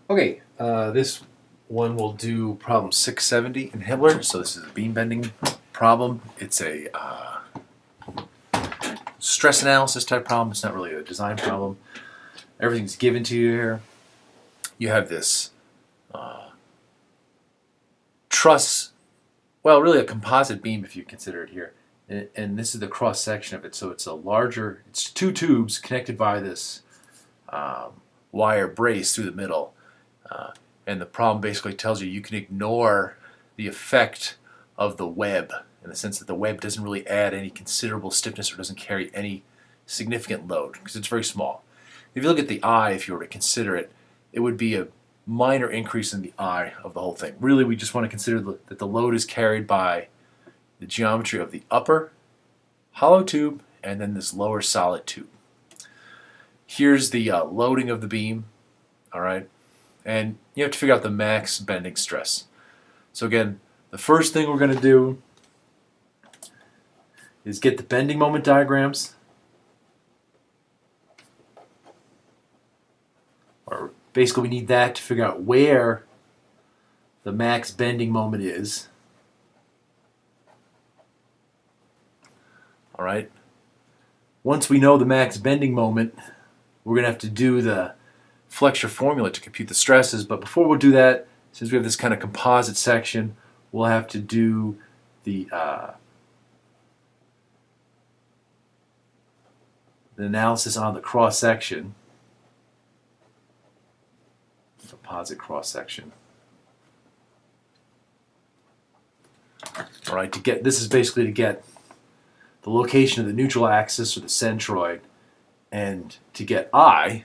Okay, this one will do problem 670 in Hibbeler. So this is a beam bending problem. It's a stress analysis type problem. It's not really a design problem. Everything's given to you here. You have this truss, well, really a composite beam if you consider it here. And this is the cross section of it. So it's a larger, it's two tubes connected by this wire brace through the middle. And the problem basically tells you can ignore the effect of the web in the sense that the web doesn't really add any considerable stiffness or doesn't carry any significant load because it's very small. If you look at the eye, if you were to consider it, it would be a minor increase in the eye of the whole thing. Really, we just want to consider that the load is carried by the geometry of the upper hollow tube and then this lower solid tube. Here's the loading of the beam, all right? And you have to figure out the max bending stress. So again, the first thing we're going to do is get the bending moment diagrams. Or basically we need that to figure out where the max bending moment is. All right. Once we know the max bending moment, we're going to have to do the flexure formula to compute the stresses. But before we'll do that, since we have this kind of composite section, we'll have to do the analysis on the cross section, composite cross section. All right, this is basically to get the location of the neutral axis or the centroid, and to get I.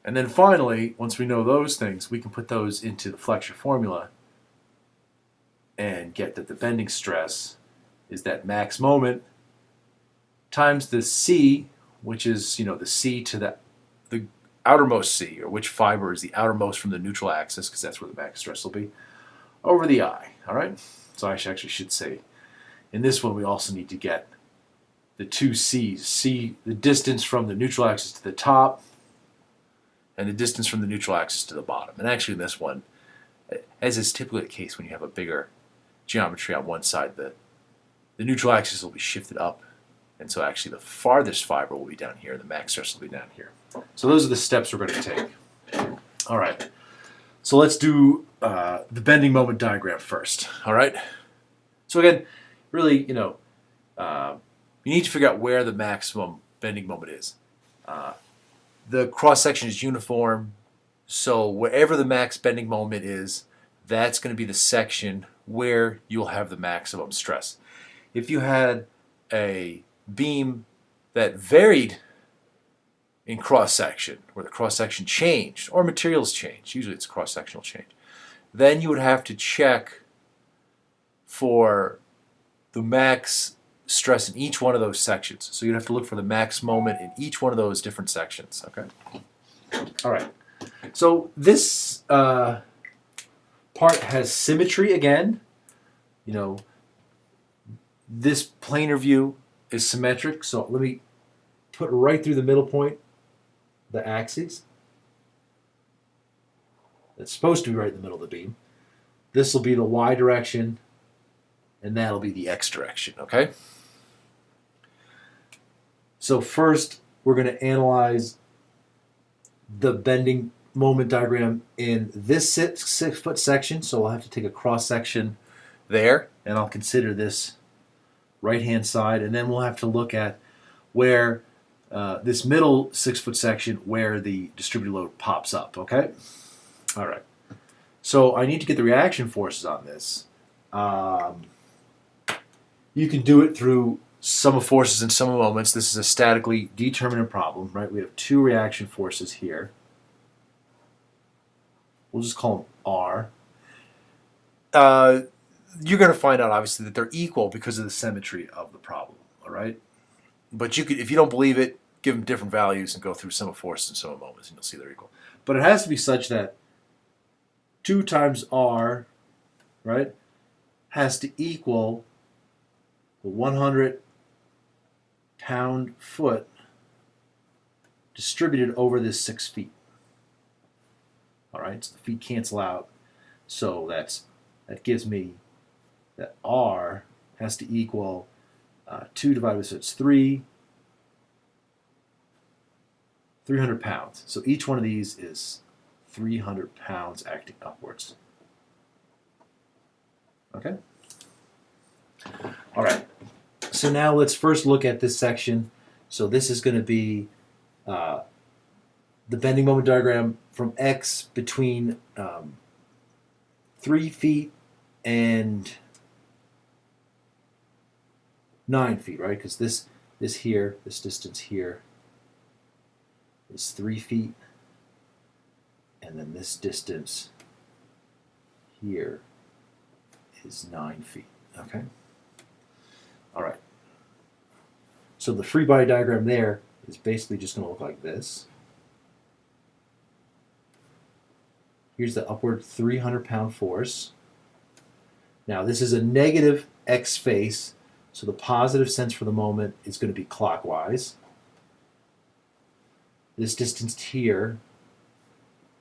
And then finally, once we know those things, we can put those into the flexure formula and get that the bending stress is that max moment times the C, which is, the C to the outermost C, or which fiber is the outermost from the neutral axis, because that's where the max stress will be, over the I. All right? So I actually should say, in this one, we also need to get the two C's. C, the distance from the neutral axis to the top, and the distance from the neutral axis to the bottom. And actually in this one, as is typically the case when you have a bigger geometry on one side, the neutral axis will be shifted up. And so actually the farthest fiber will be down here, and the max stress will be down here. So those are the steps we're going to take. All right. So let's do the bending moment diagram first. All right. So again, really, you need to figure out where the maximum bending moment is. The cross-section is uniform, so wherever the max bending moment is, that's going to be the section where you'll have the maximum stress. If you had a beam that varied in cross-section, where the cross-section changed, or materials changed, usually it's a cross-sectional change, then you would have to check for the max stress in each one of those sections. So you'd have to look for the max moment in each one of those different sections. Okay. All right. So this part has symmetry again. This planar view is symmetric. So let me put right through the middle point the axes. That's supposed to be right in the middle of the beam. This will be the y direction, and that'll be the x direction. Okay. So first, we're going to analyze the bending moment diagram in this 6-foot section. So we'll have to take a cross section there, and I'll consider this right-hand side. And then we'll have to look at where this middle 6-foot section, where the distributed load pops up. Okay? All right. So I need to get the reaction forces on this. You can do it through sum of forces and sum of moments. This is a statically determinate problem, right? We have two reaction forces here. We'll just call them R. You're going to find out, obviously, that they're equal because of the symmetry of the problem, all right? But you could, if you don't believe it, give them different values and go through sum of forces and sum of moments, and you'll see they're equal. But it has to be such that 2 times R, right, has to equal the 100 pound-foot distributed over this 6 feet. All right, so the feet cancel out. So that gives me that R has to equal 2 divided by, so it's 300 pounds. So each one of these is 300 pounds acting upwards. Okay? All right. So now let's first look at this section. So this is going to be the bending moment diagram from X between 3 feet and 9 feet, right? Because this here, this distance here is 3 feet, and then this distance here is 9 feet. Okay. All right. So the free body diagram there is basically just going to look like this. Here's the upward 300-pound force. Now this is a negative X face, so the positive sense for the moment is going to be clockwise. This distance here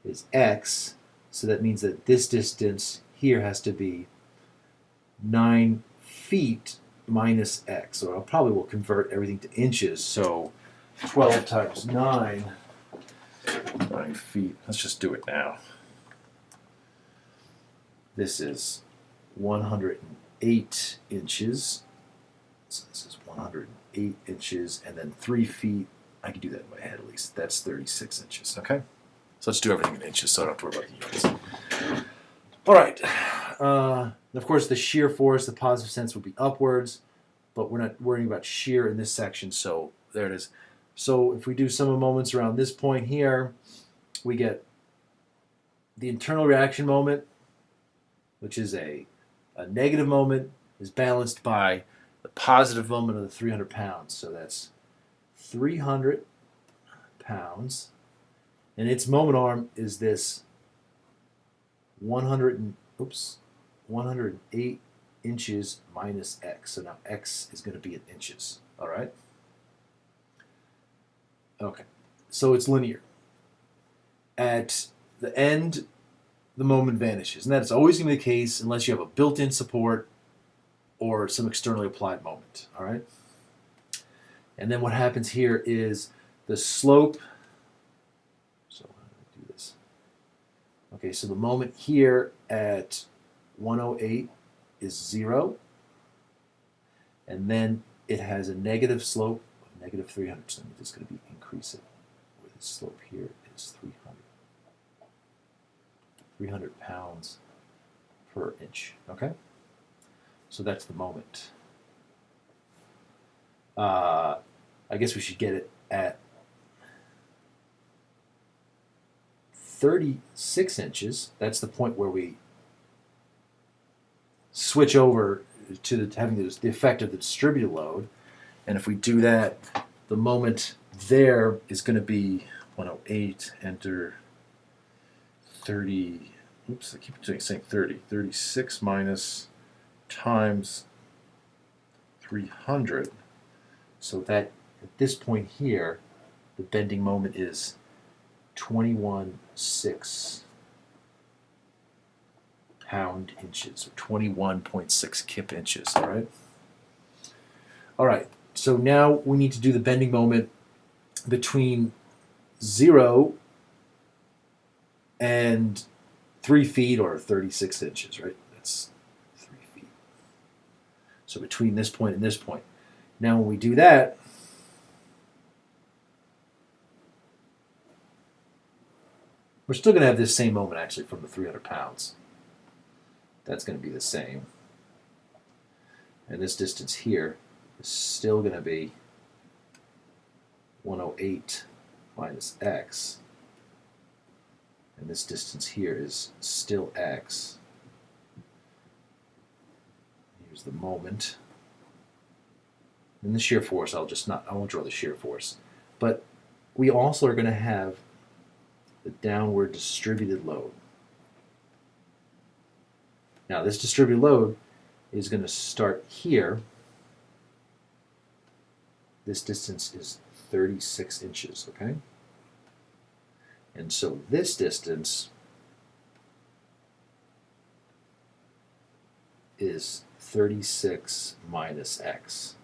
is X, so that means that this distance here has to be 9 feet minus X. So I probably will convert everything to inches. So 12 times 9 feet. Let's just do it now. This is 108 inches. So this is 108 inches, and then 3 feet. I can do that in my head at least. That's 36 inches, okay? So let's do everything in inches so I don't have to worry about the units. All right. Of course, the shear force, the positive sense would be upwards, but we're not worrying about shear in this section, so there it is. So if we do sum of moments around this point here, we get the internal reaction moment, which is a negative moment, is balanced by the positive moment of the 300 pounds. So that's 300 pounds. And its moment arm is this 108 inches minus X. So now X is going to be in inches. All right? Okay. So it's linear. At the end, the moment vanishes. And that's always going to be the case unless you have a built-in support or some externally applied moment. All right? And then what happens here is the slope. So I'm going to do this. Okay, so the moment here at 108 is 0. And then it has a negative slope of negative 300. So I'm just going to increase it. Where the slope here is 300. 300 pounds per inch. Okay? So that's the moment. I guess we should get it at 36 inches. That's the point where we switch over to having the effect of the distributed load. And if we do that, the moment there is going to be 108, enter 30, oops, I keep saying 30, 36 minus times 300. So that at this point here, the bending moment is 21.6 pound inches, or 21.6 kip inches, all right? All right, so now we need to do the bending moment between 0 and 3 feet, or 36 inches, right? That's 3 feet. So between this point and this point. Now when we do that, we're still going to have this same moment actually from the 300 pounds. That's going to be the same. And this distance here is still going to be 108 minus X. And this distance here is still X. Here's the moment. And the shear force, I won't draw the shear force. But we also are going to have the downward distributed load. Now this distributed load is going to start here. This distance is 36 inches, okay? And so this distance is 36 minus x.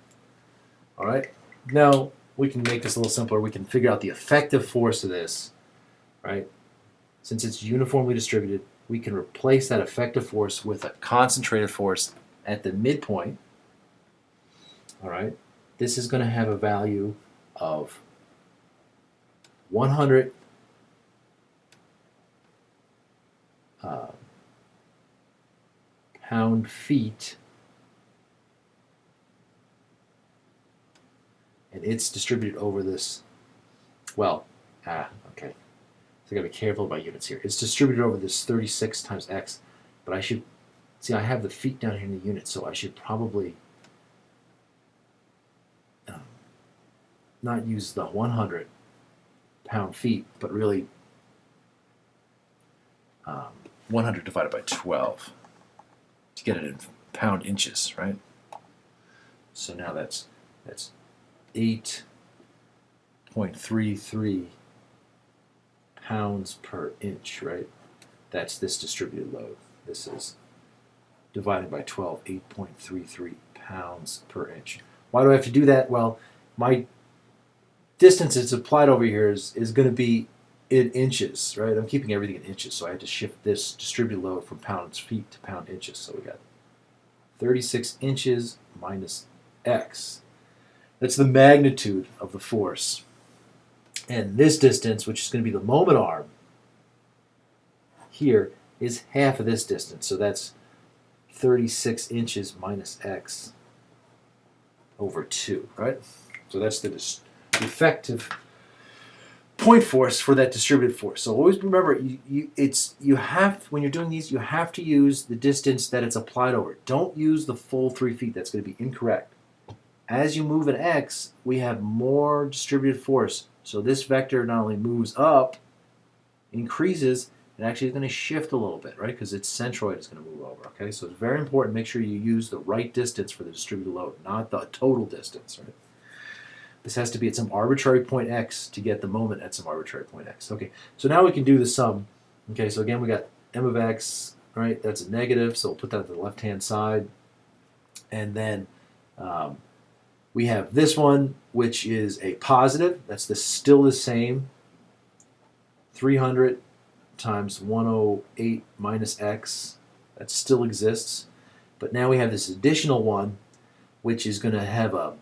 All right, now we can make this a little simpler. We can figure out the effective force of this, right? Since it's uniformly distributed, we can replace that effective force with a concentrated force at the midpoint. All right, this is going to have a value of 100 pound-feet, and it's distributed over this, well, okay. So I gotta be careful about units here. It's distributed over this 36 times x, but I should, see, I have the feet down here in the unit, so I should probably not use the 100 pound-feet, but really 100 divided by 12 to get it in pound-inches, right? So now that's 8.33 pounds per inch, right? That's this distributed load. This is divided by 12, 8.33 pounds per inch. Why do I have to do that? Well, my distance that's applied over here is going to be in inches, right? I'm keeping everything in inches, so I had to shift this distributed load from pounds feet to pound inches. So we got 36 inches minus x. That's the magnitude of the force. And this distance, which is going to be the moment arm here, is half of this distance. So that's 36 inches minus x over 2, right? So that's the effective point force for that distributed force. So always remember, you have, when you're doing these, you have to use the distance that it's applied over. Don't use the full 3 feet. That's going to be incorrect. As you move an x, we have more distributed force. So this vector not only moves up, increases, it actually is going to shift a little bit, right? Because its centroid is going to move over, okay? So it's very important. Make sure you use the right distance for the distributed load, not the total distance, right? This has to be at some arbitrary point x to get the moment at some arbitrary point x. Okay, so now we can do the sum. Okay, so again, we got m of x, right? That's a negative, so we'll put that to the left-hand side. And then we have this one, which is a positive. That's still the same. 300 times 108 minus x. That still exists. But now we have this additional one, which is going to have a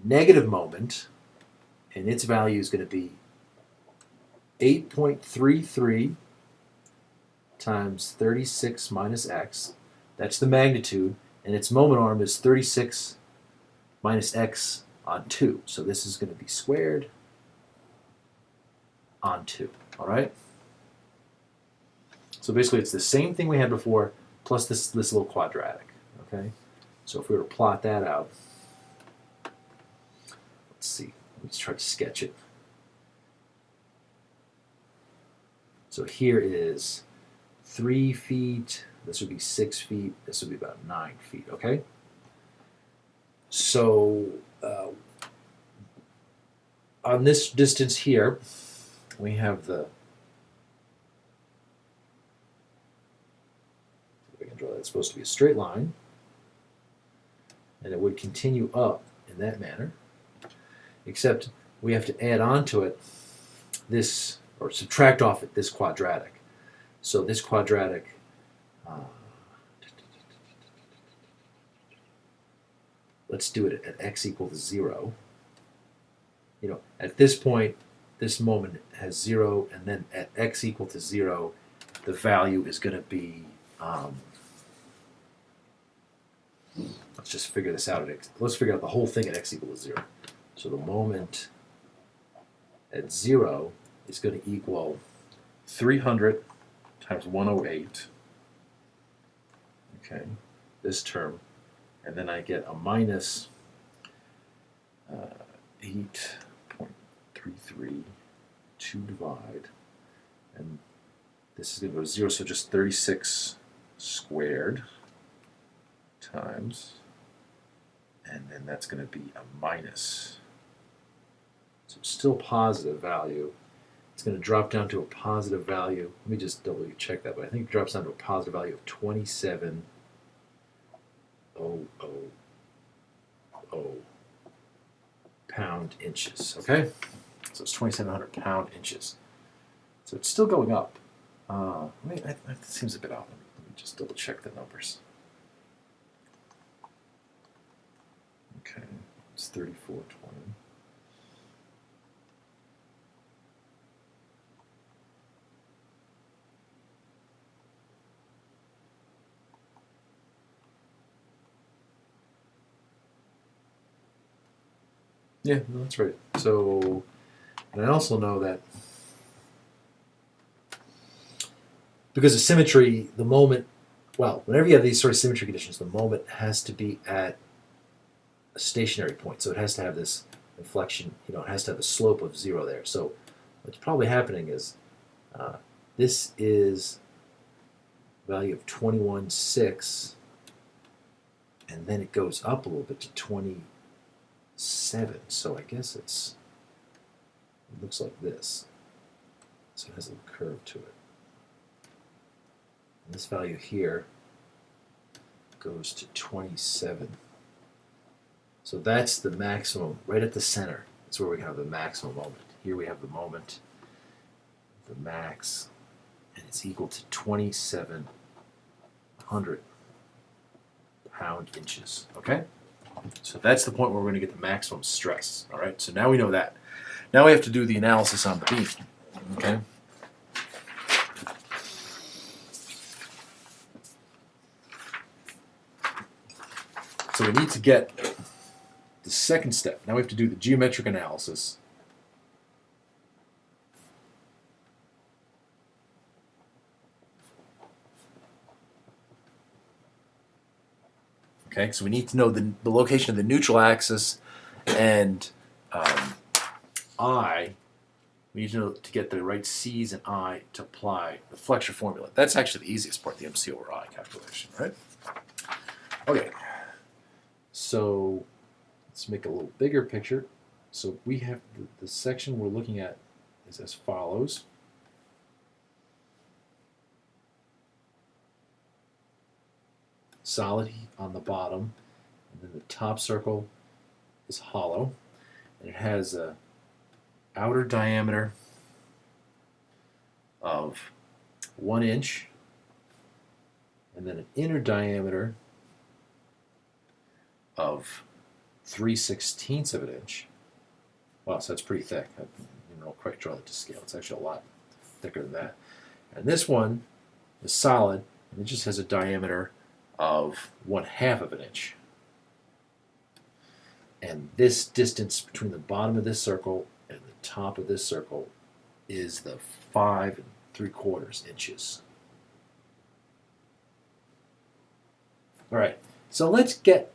negative moment, and its value is going to be 8.33 times 36 minus x. That's the magnitude, and its moment arm is 36 minus x on 2. So this is going to be squared on 2, all right? So basically it's the same thing we had before, plus this little quadratic, okay? So if we were to plot that out, let's see, let's try to sketch it. So here is 3 feet, this would be 6 feet, this would be about 9 feet, okay? So on this distance here, we have we can draw that. It's supposed to be a straight line, and it would continue up in that manner, except we have to add on to it this, or subtract off it this quadratic. So this quadratic let's do it at x equal to 0. You know, at this point, this moment has 0, and then at x equal to 0, the value is going to be, let's just figure this out. Let's figure out the whole thing at x equal to 0. So the moment at 0 is going to equal 300 times 108, okay, this term, and then I get a minus 8.33 to divide, and this is going to go to 0, so just 36 squared times, and then that's going to be a minus, so it's still positive value, it's going to drop down to a positive value. Let me just double check that, but I think it drops down to a positive value of 27,000 pound inches. Okay, so it's 2,700 pound inches. So it's still going up. That seems a bit off. Let me just double check the numbers. Okay, it's 3420. Yeah, no, that's right. So, and I also know that because of symmetry, the moment, well, whenever you have these sort of symmetry conditions, the moment has to be at a stationary point. So it has to have this inflection, it has to have a slope of 0 there. So what's probably happening is this is value of 21.6, and then it goes up a little bit to 27. So I guess it looks like this. So it has a little curve to it. And this value here goes to 27. So that's the maximum, right at the center. That's where we have the maximum moment. Here we have the moment, the max, and it's equal to 2,700 pound inches. Okay? So that's the point where we're going to get the maximum stress. All right? So now we know that. Now we have to do the analysis on the beam. Okay? So we need to get the second step. Now we have to do the geometric analysis. Okay, so we need to know the location of the neutral axis and I. We need to know to get the right C's and I to apply the flexure formula. That's actually the easiest part, the MC over I calculation, right? Okay, so let's make a little bigger picture. So we have the section we're looking at is as follows. Solid on the bottom, and then the top circle is hollow, and it has a outer diameter of 1 inch, and then an inner diameter of 3/16 of an inch. Wow, so that's pretty thick. I don't quite draw that to scale. It's actually a lot thicker than that. And this one is solid, and it just has a diameter of 1/2 of an inch. And this distance between the bottom of this circle and the top of this circle is the 5 3/4 inches. All right, so let's pick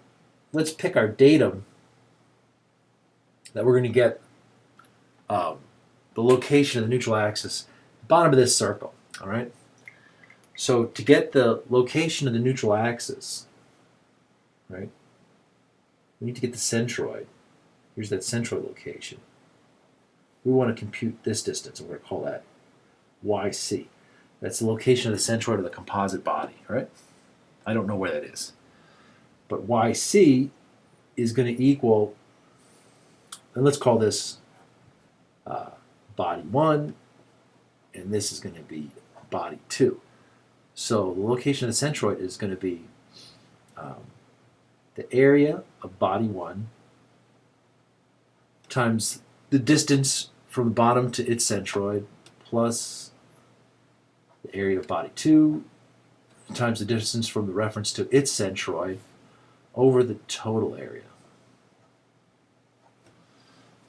our datum that we're going to get the location of the neutral axis, bottom of this circle. All right. So to get the location of the neutral axis, right, we need to get the centroid. Here's that centroid location. We want to compute this distance, and we're going to call that YC. That's the location of the centroid of the composite body, right? I don't know where that is. But YC is going to equal, and let's call this body 1, and this is going to be body 2. So the location of the centroid is going to be the area of body 1 times the distance from the bottom to its centroid plus the area of body 2 times the distance from the reference to its centroid over the total area.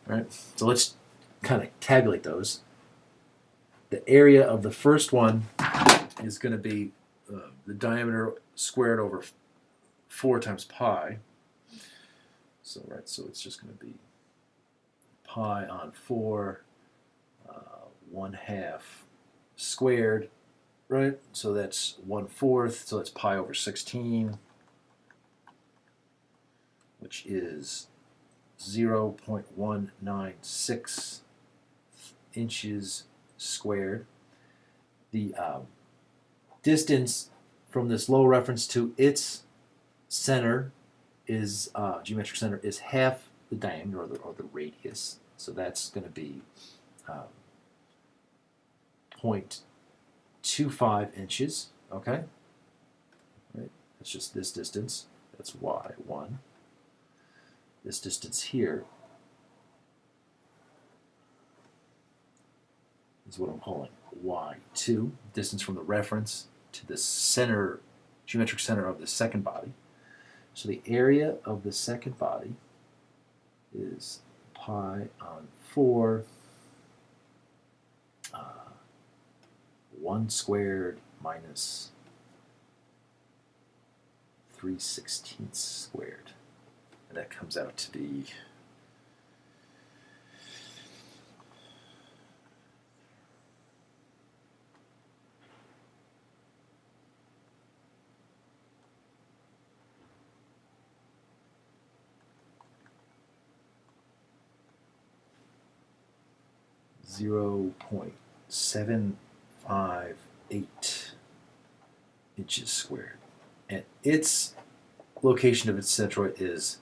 All right, so let's kind of tabulate those. The area of the first one is going to be the diameter squared over 4 times pi. So it's just going to be pi on 4, 1/2 squared, right? So that's 1/4. So that's pi over 16, which is 0.196 inches squared. The distance from this low reference to its center is geometric center is half the diameter or the radius. So that's going to be 0.25 inches. Okay, right. That's just this distance. That's y1. This distance here is what I'm calling y2, distance from the reference to the center, geometric center of the second body. So the area of the second body is pi on 4, 1 squared minus 3/16 squared. And that comes out to be 0.758 inches squared. And its location of its centroid is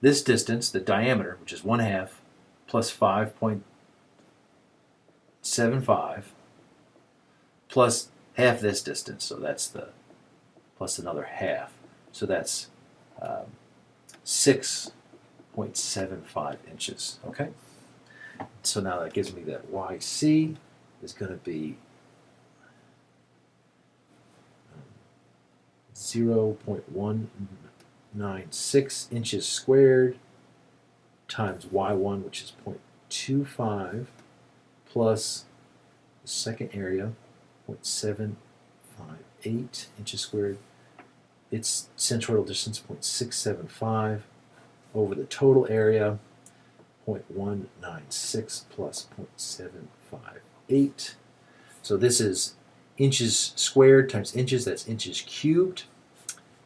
this distance, the diameter, which is 1/2, plus 5.75, plus half this distance, so that's the plus another half. So that's 6.75 inches. Okay? So now that gives me that YC is going to be 0.196 inches squared times y1, which is 0.25, plus the second area, 0.758 inches squared. Its centroidal distance, 0.675, over the total area, 0.196 plus 0.758. So this is inches squared times inches, that's inches cubed.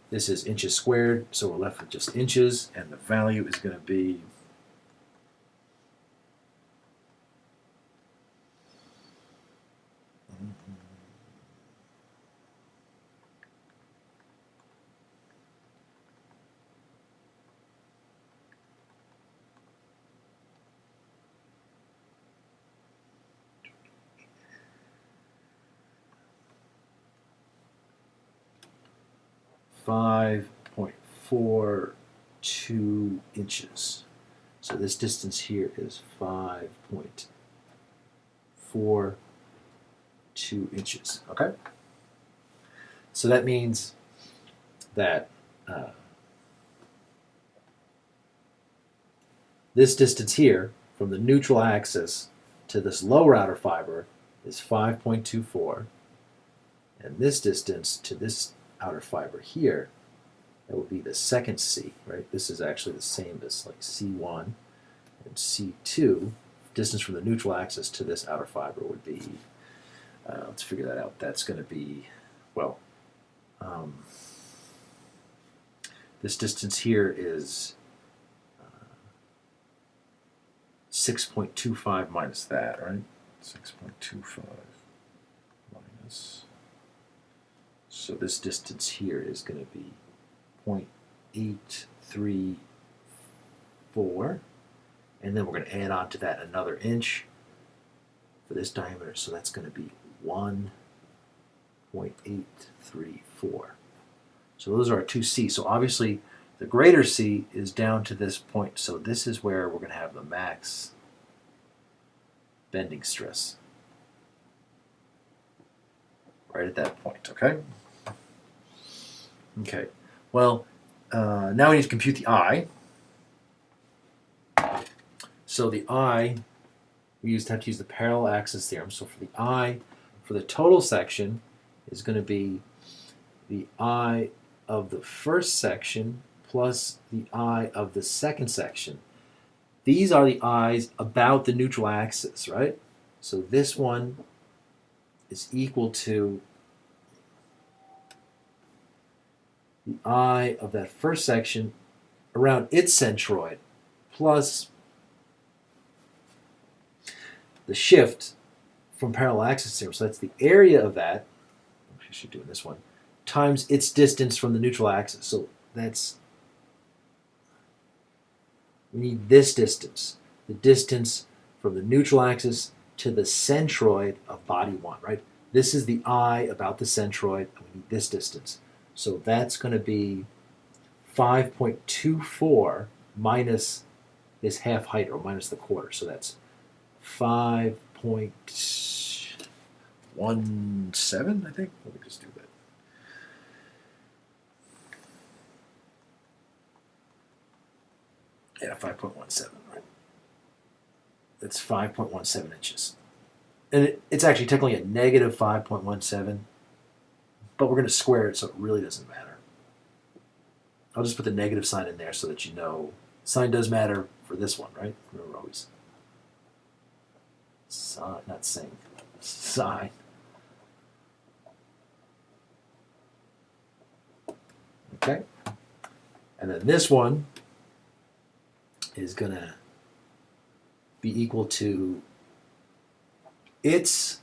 This is inches squared, so we're left with just inches, and the value is going to be 5.42 inches. So this distance here is 5.42 inches. Okay? So that means that this distance here from the neutral axis to this lower outer fiber is 5.24, and this distance to this outer fiber here, that would be the second C, right? This is actually the same as like C1 and C2. Distance from the neutral axis to this outer fiber would be, let's figure that out. That's going to be, well, this distance here is 6.25 minus that, right? 6.25 minus. So this distance here is going to be 0.834, and then we're going to add on to that another inch for this diameter, so that's going to be 1.834. So those are our two C's. So obviously the greater C is down to this point, so this is where we're going to have the max bending stress. Right at that point, okay? Okay, well, now we need to compute the I. So the I, we have to use the parallel axis theorem. So for the I, for the total section, is going to be the I of the first section plus the I of the second section. These are the I's about the neutral axis, right? So this one is equal to the I of that first section around its centroid plus the shift from parallel axis theorem. So that's the area of that, I should do this one, times its distance from the neutral axis. So that's, we need this distance, the distance from the neutral axis to the centroid of body 1, right? This is the I about the centroid, and we need this distance. So that's going to be 5.24 minus this half height, or minus the quarter. So that's 5.17, I think. Let me just do that. Yeah, 5.17, right? That's 5.17 inches. And it's actually technically a negative 5.17, but we're going to square it, so it really doesn't matter. I'll just put the negative sign in there so that you know sign does matter for this one, right? Remember always. Sign, not sing. Sign. Okay. And then this one is going to be equal to its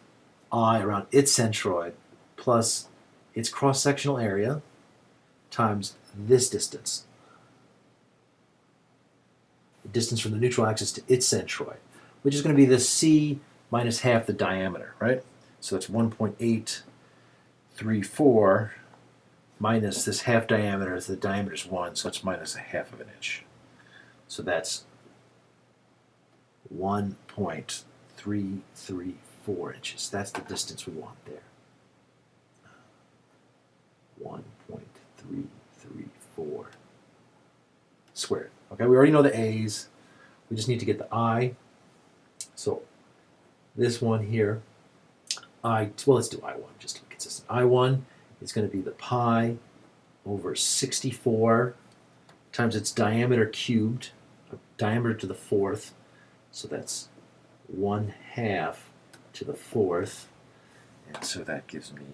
I around its centroid plus its cross-sectional area times this distance. The distance from the neutral axis to its centroid, which is going to be the C minus half the diameter, right? So it's 1.834 minus this half diameter. The diameter is 1, so it's minus a half of an inch. So that's 1.334 inches. That's the distance we want there. 1.334 squared. Okay, we already know the A's. We just need to get the I. So this one here, well, let's do I1 just to be consistent. I1 is going to be the pi over 64 times its diameter cubed, diameter to the fourth. So that's 1/2 to the fourth. And so that gives me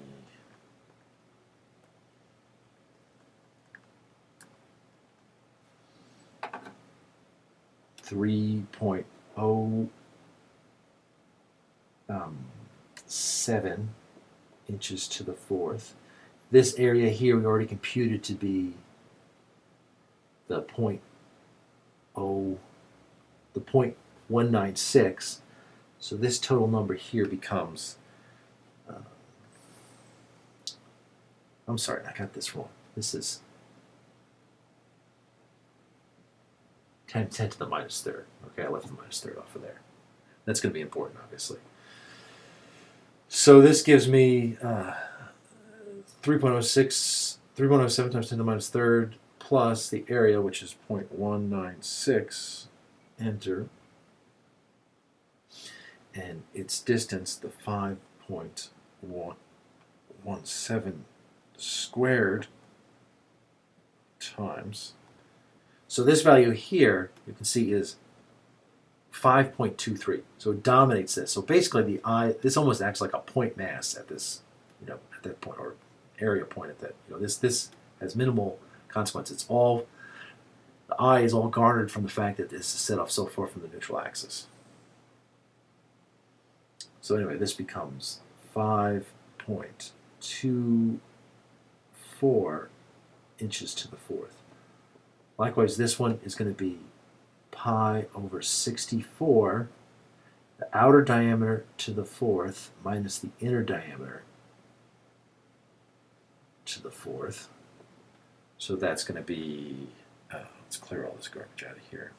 3.07 inches to the fourth. This area here we already computed to be the 0.196. So this total number here becomes, I'm sorry, I got this wrong. This is 10 to the minus third. Okay, I left the minus third off of there. That's going to be important, obviously. So this gives me 3.07 times 10 to the minus third plus the area, which is 0.196. Enter. And its distance, the 5.17 squared times. So this value here, you can see, is 5.23. So it dominates this. So basically, the I, this almost acts like a point mass at this, at that point, or area point at that. This has minimal consequence. It's all, the I is all garnered from the fact that this is set off so far from the neutral axis. So anyway, this becomes 5.24 inches to the fourth. Likewise, this one is going to be pi over 64, the outer diameter to the fourth minus the inner diameter to the fourth. So that's going to be, let's clear all this garbage out of here.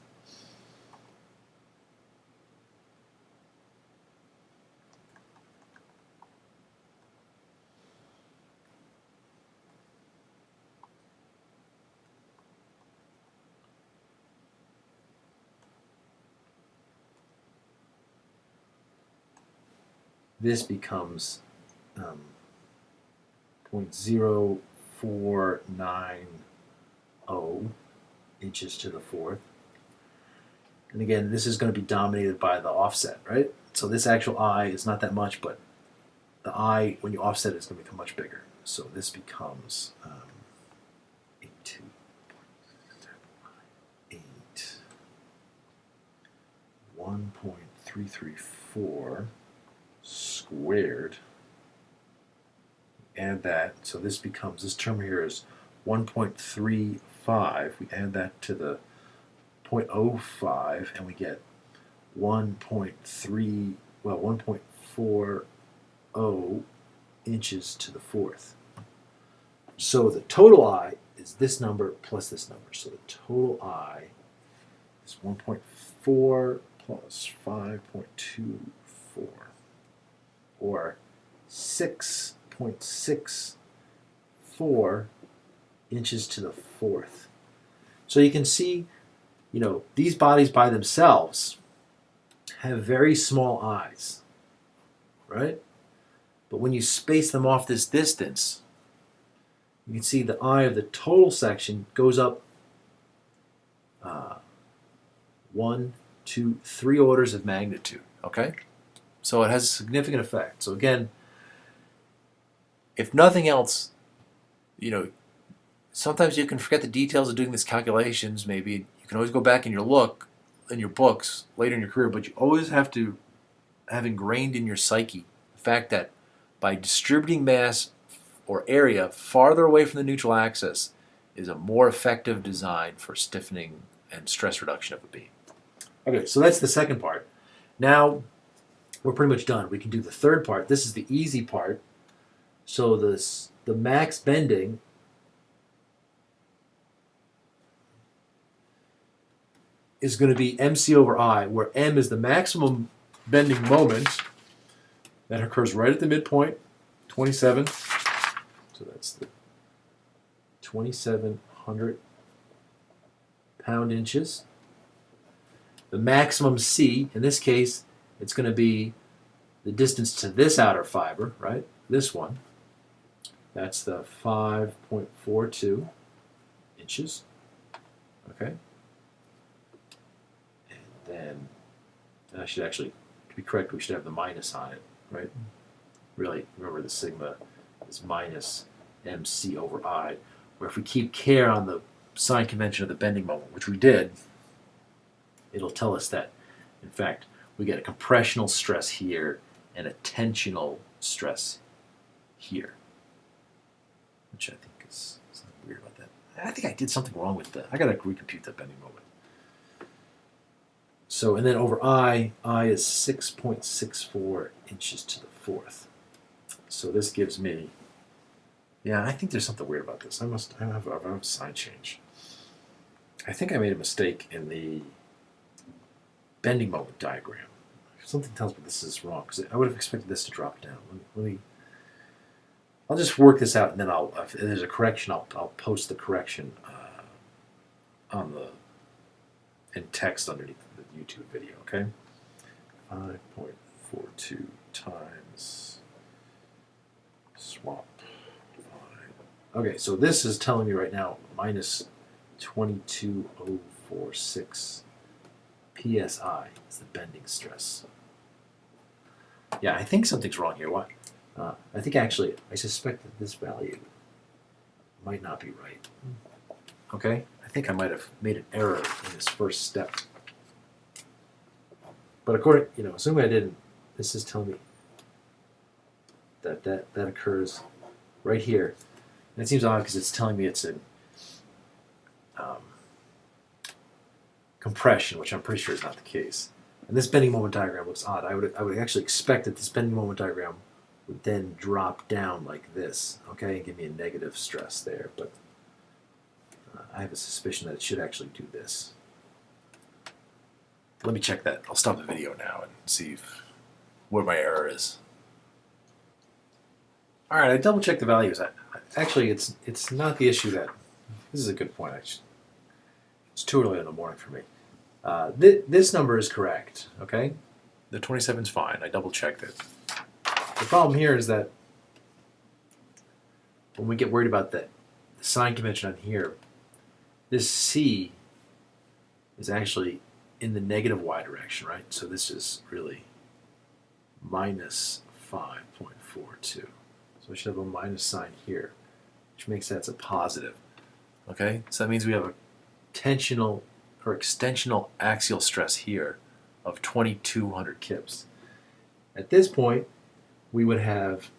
This becomes 0.0490 inches to the fourth. And again, this is going to be dominated by the offset, right? So this actual I is not that much, but the I, when you offset it, is going to become much bigger. So this becomes 1.334 1.4 squared. Add that, so this becomes, this term here is 1.35. We add that to the 0.05 and we get 1.40 inches to the fourth. So the total I is this number plus this number. So the total I is 1.4 plus 5.24, or 6.64 inches to the fourth. So you can see, these bodies by themselves have very small eyes, right? But when you space them off this distance, you can see the eye of the total section goes up 1, 2, 3 orders of magnitude, okay? So it has a significant effect. So again, if nothing else, sometimes you can forget the details of doing these calculations. Maybe you can always go back in your books later in your career, but you always have to have ingrained in your psyche the fact that by distributing mass or area farther away from the neutral axis is a more effective design for stiffening and stress reduction of a beam. Okay, so that's the second part. Now we're pretty much done. We can do the third part. This is the easy part. So the max bending is going to be MC over I, where M is the maximum bending moment that occurs right at the midpoint, 27. So that's the 2,700 pound-inches. The maximum C, in this case, it's going to be the distance to this outer fiber, right? This one. That's the 5.42 inches. Okay? And then, I should actually, to be correct, we should have the minus on it, right? Really, remember the sigma is minus MC over I, where if we keep care on the sign convention of the bending moment, which we did, it'll tell us that, in fact, we get a compressional stress here and a tensional stress here, which I think is something weird about that. I think I did something wrong with that. I got to recompute that bending moment. So, and then over I is 6.64 inches to the fourth. So this gives me, I think there's something weird about this. I have a sign change. I think I made a mistake in the bending moment diagram. Something tells me this is wrong, because I would have expected this to drop down. I'll just work this out, and then if there's a correction, I'll post the correction in text underneath the YouTube video, okay? 5.42 times swap 5. Okay, so this is telling me right now minus 22,046 PSI is the bending stress. Yeah, I think something's wrong here. Why? I think actually, I suspect that this value might not be right. Okay? I think I might have made an error in this first step. But according, assuming I didn't, this is telling me that occurs right here. And it seems odd because it's telling me it's in compression, which I'm pretty sure is not the case. And this bending moment diagram looks odd. I would actually expect that this bending moment diagram would then drop down like this, okay, and give me a negative stress there. But I have a suspicion that it should actually do this. Let me check that. I'll stop the video now and see where my error is. All right, I double checked the values. Actually, it's not the issue that. This is a good point. Actually, it's too early in the morning for me. This number is correct. Okay, the 27 is fine. I double checked it. The problem here is that when we get worried about the sign convention on here, this C is actually in the negative y direction, right? So this is really minus 5.42. So we should have a minus sign here, which makes that a positive. Okay, so that means we have a tensional or extensional axial stress here of 2,200 kips. At this point, we would have,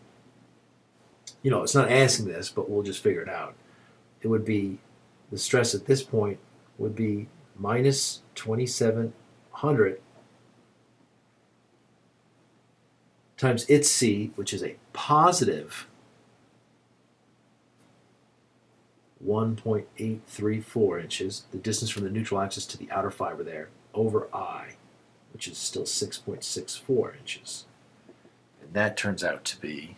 it's not asking this, but we'll just figure it out. It would be, the stress at this point would be minus 2,700 times its C, which is a positive 1.834 inches, the distance from the neutral axis to the outer fiber there, over I, which is still 6.64 inches. And that turns out to be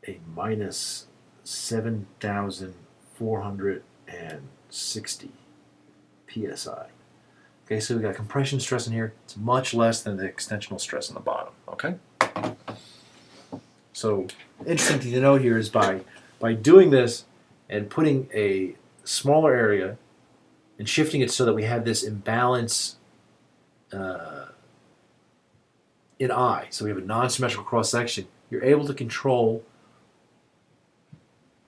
a minus 7,460 psi. Okay, so we got compression stress in here. it's much less than the extensional stress on the bottom. Okay? So interesting thing to note here is by doing this and putting a smaller area and shifting it so that we have this imbalance in I, so we have a non-symmetrical cross section, you're able to control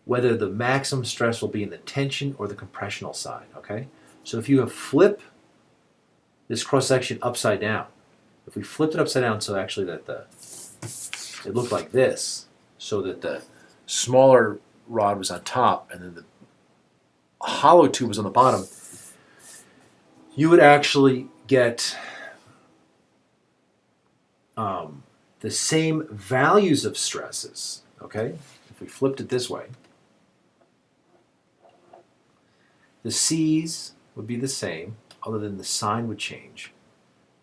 whether the maximum stress will be in the tension or the compressional side. Okay, so if you flip this cross section upside down, if we flipped it upside down so actually that it looked like this, So that the smaller rod was on top and then the hollow tube was on the bottom, you would actually get the same values of stresses. Okay, if we flipped it this way, the C's would be the same, other than the sign would change.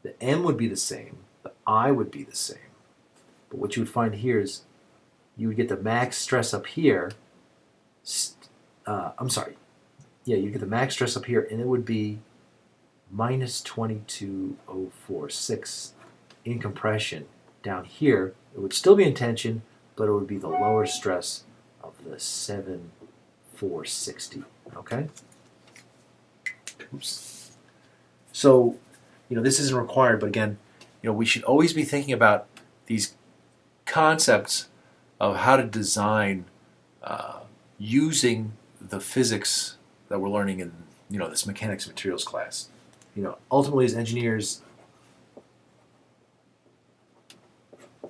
The M would be the same, the I would be the same. But what you would find here is you would get the max stress up here. You'd get the max stress up here, and it would be minus 22,046 in compression. Down here, it would still be in tension, but it would be the lower stress of the 7,460. Okay? oops. So, This isn't required, but again, we should always be thinking about these concepts of how to design using the physics that we're learning in this mechanics of materials class. ultimately, as engineers,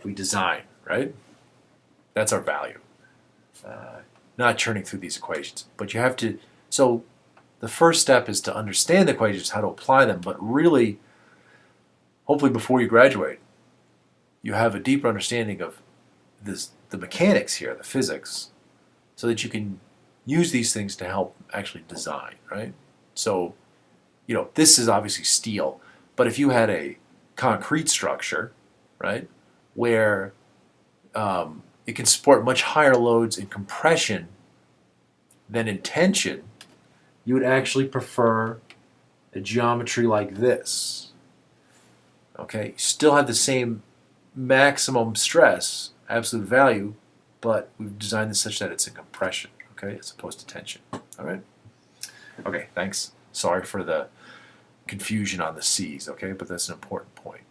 We design, right? That's our value. Not churning through these equations, but you have to. So the first step is to understand the equations, how to apply them, but really, hopefully before you graduate, you have a deeper understanding of the mechanics here, the physics, so that you can use these things to help actually design, right? So, this is obviously steel, but if you had a concrete structure, right, where it can support much higher loads in compression than in tension, you would actually prefer a geometry like this. okay, you still have the same maximum stress, absolute value, but we've designed this such that it's in compression, okay, as opposed to tension. All right? Okay, thanks. Sorry for the confusion on the C's, okay, but that's an important point.